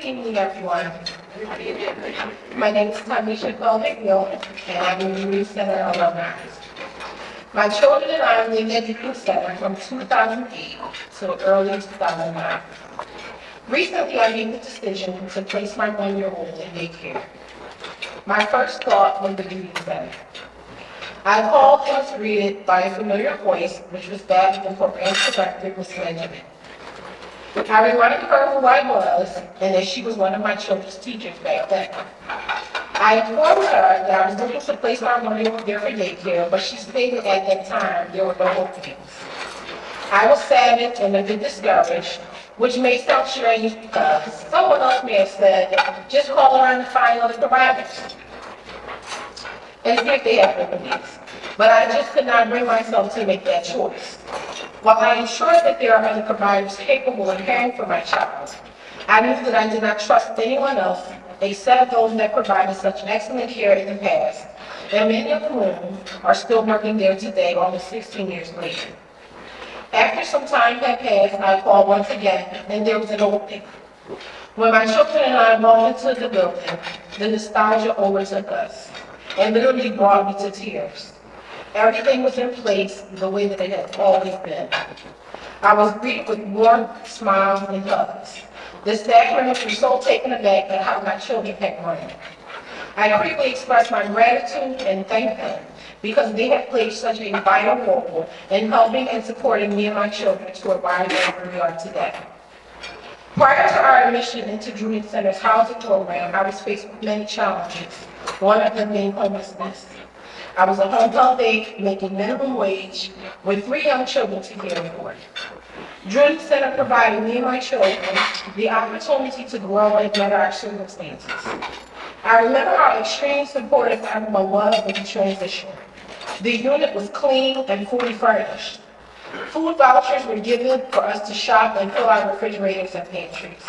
evening, everyone. My name is Tamisha McGill, and I'm a Drueding Center alumni. My children and I lived at Drueding Center from 2008 to early 2009. Recently, I made the decision to place my one-year-old in daycare. My first thought was the Drueding Center. I called and was greeted by a familiar voice, which was that of the program director, Ms. Benjamin. I reminded her who I was and that she was one of my children's teachers back then. I informed her that I was looking to place my one-year-old there for daycare, but she stated at that time there were no openings. I was saddened and a bit discouraged, which may sound strange because someone else may have said, just call around and find other providers and see if they have openings. But I just could not bring myself to make that choice. While I am sure that there are other providers capable of caring for my child, I knew that I did not trust anyone else except those that provided such excellent care in the past, and many of whom are still working there today, almost 16 years later. After some time had passed, I called once again, and there was an opening. When my children and I walked into the building, the nostalgia overtook us, and literally brought me to tears. Everything was in place the way that it had always been. I was greeted with warm smiles and hugs. The staff members were so taken aback at how my children had grown. I quickly expressed my gratitude and thanked them because they had played such a vital role in helping and supporting me and my children to arrive where we are today. Prior to our admission into Drueding Center's housing program, I was faced with many challenges, one of them being homelessness. I was a home health aide making minimum wage with 3 young children to care for. Drueding Center provided me and my children the opportunity to grow and better our circumstances. I remember how extremely supportive everyone was with the transition. The unit was clean and fully furnished. Food vouchers were given for us to shop and fill our refrigerators and pantries.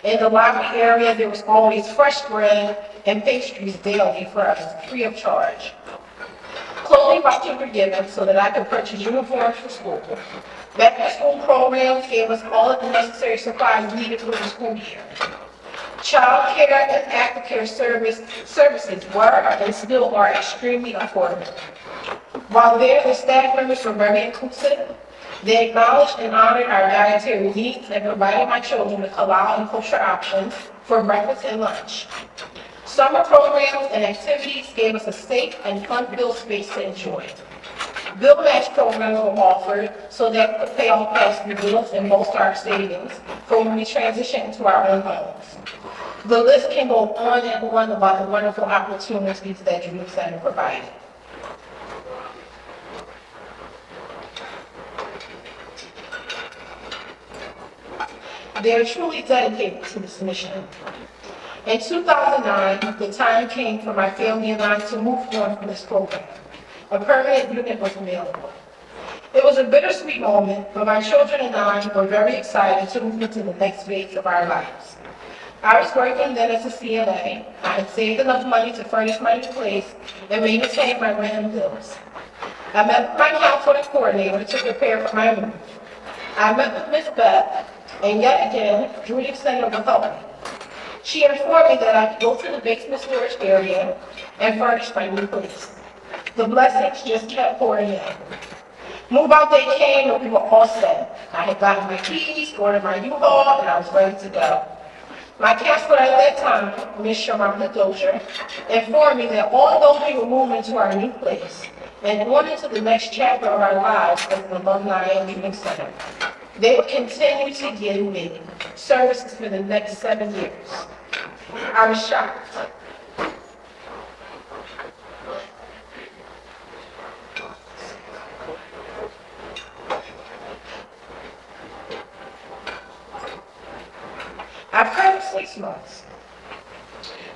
In the lobby area, there was always fresh bread and pastries daily for us, free of charge. Clothing vouchers were given so that I could purchase uniforms for school. Back-to-school programs gave us all of the necessary supplies needed for the school year. Child care and aftercare services were and still are extremely affordable. While there, the staff members were very inclusive. They acknowledged and honored our dietary needs and provided my children with halal and kosher options for breakfast and lunch. Summer programs and activities gave us a safe and fun-filled space to enjoy. Bill match programs were offered so that we could pay all past bills and bolster our savings for when we transition into our own homes. The list can go on and on about the wonderful opportunities that Drueding Center provided. They are truly dedicated to this mission. In 2009, the time came for my family and I to move on from this program. A permanent unit was available. It was a bittersweet moment, but my children and I were very excited to move into the next phase of our lives. I was working then as a CNA. I had saved enough money to furnish my new place and maintain my rent and bills. I met with my counseling coordinator to prepare for my move. I met with Ms. Beth, and yet again, Drueding Center will help me. She informed me that I could go to the basement storage area and furnish my new place. The blessings just kept pouring in. Move-out day came and we were all set. I had gotten my keys, ordered my U-Haul, and I was ready to go. My counselor at that time, Ms. Sharma Dozier, informed me that although we were moving to our new place and going into the next chapter of our lives as an alumni at Drueding Center, they would continue to give me services for the next 7 years. I was shocked. I've heard of 6 months,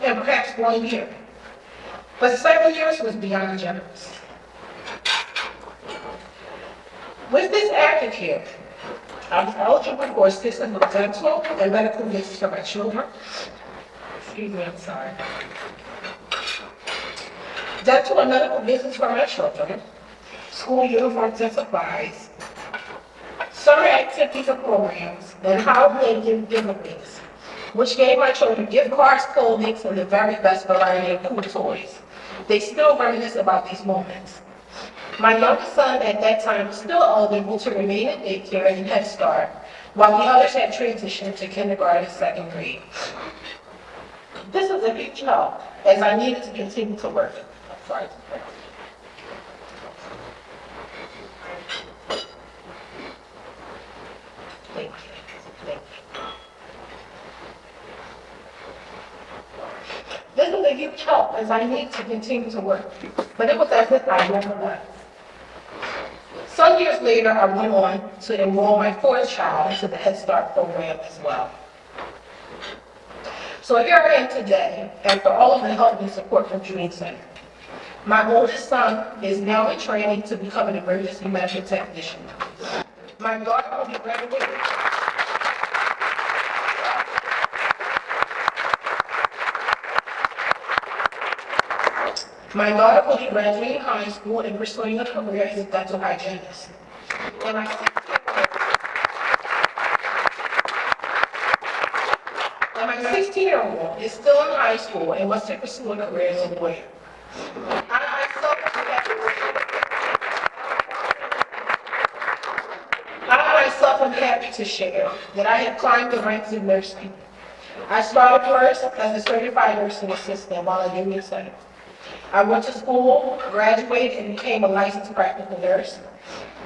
and perhaps 1 year, but 7 years was beyond generous. With this aftercare, I was eligible for assistance with dental and medical visits for my children. Excuse me, I'm sorry. Dental and medical visits for my children, school uniforms and supplies, summer activities and programs, and holiday giveaways. which gave my children gift cards, clothing, and the very best variety of cool toys. They still reminisce about these moments. My youngest son at that time was still eligible to remain in daycare and Head Start, while the others had transitioned to kindergarten and second grade. This was a huge help, as I needed to continue to work. I'm sorry. Thank you. Thank you. This was a huge help, as I needed to continue to work, but it was as if I never left. Some years later, I went on to enroll my fourth child into the Head Start program as well. So here I am today, after all of the help and support from Drueding Center. My oldest son is now in training to become an emergency medical technician. My daughter will be graduating. My daughter will be graduating high school and pursuing a career as a dental hygienist. And my 16-year-old is still in high school and wants to pursue a career as a lawyer. I myself am happy to share that I have climbed the ranks in nursing. I started first as a certified nursing assistant while at Drueding Center. I went to school, graduated, and became a licensed practical nurse.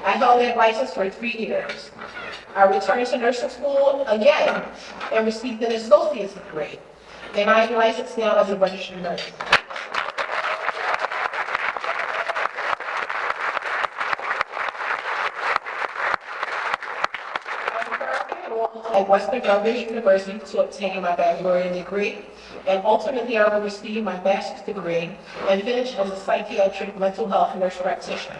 I held that license for 3 years. I returned to nursing school again and received an associate's degree. And I am licensed now as a registered nurse. At Western Governors University to obtain my baccalaureate degree, and ultimately I will receive my master's degree and finish as a psychiatric mental health nurse practitioner.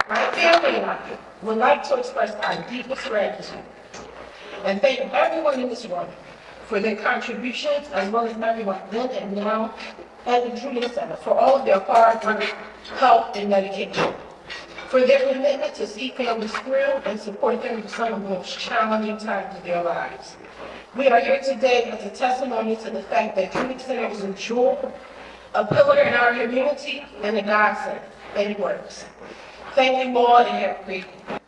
My family and I would like to express our deepest gratitude and thank everyone in this room for their contributions, as well as everyone then and now at the Drueding Center for all of their hard work, help, and dedication, for their commitment to see families through and support them through some of the most challenging times of their lives. We are here today as a testimony to the fact that Drueding Center is a jewel, a pillar in our community, and a godsend, and it works. Thank you all, and have a great day.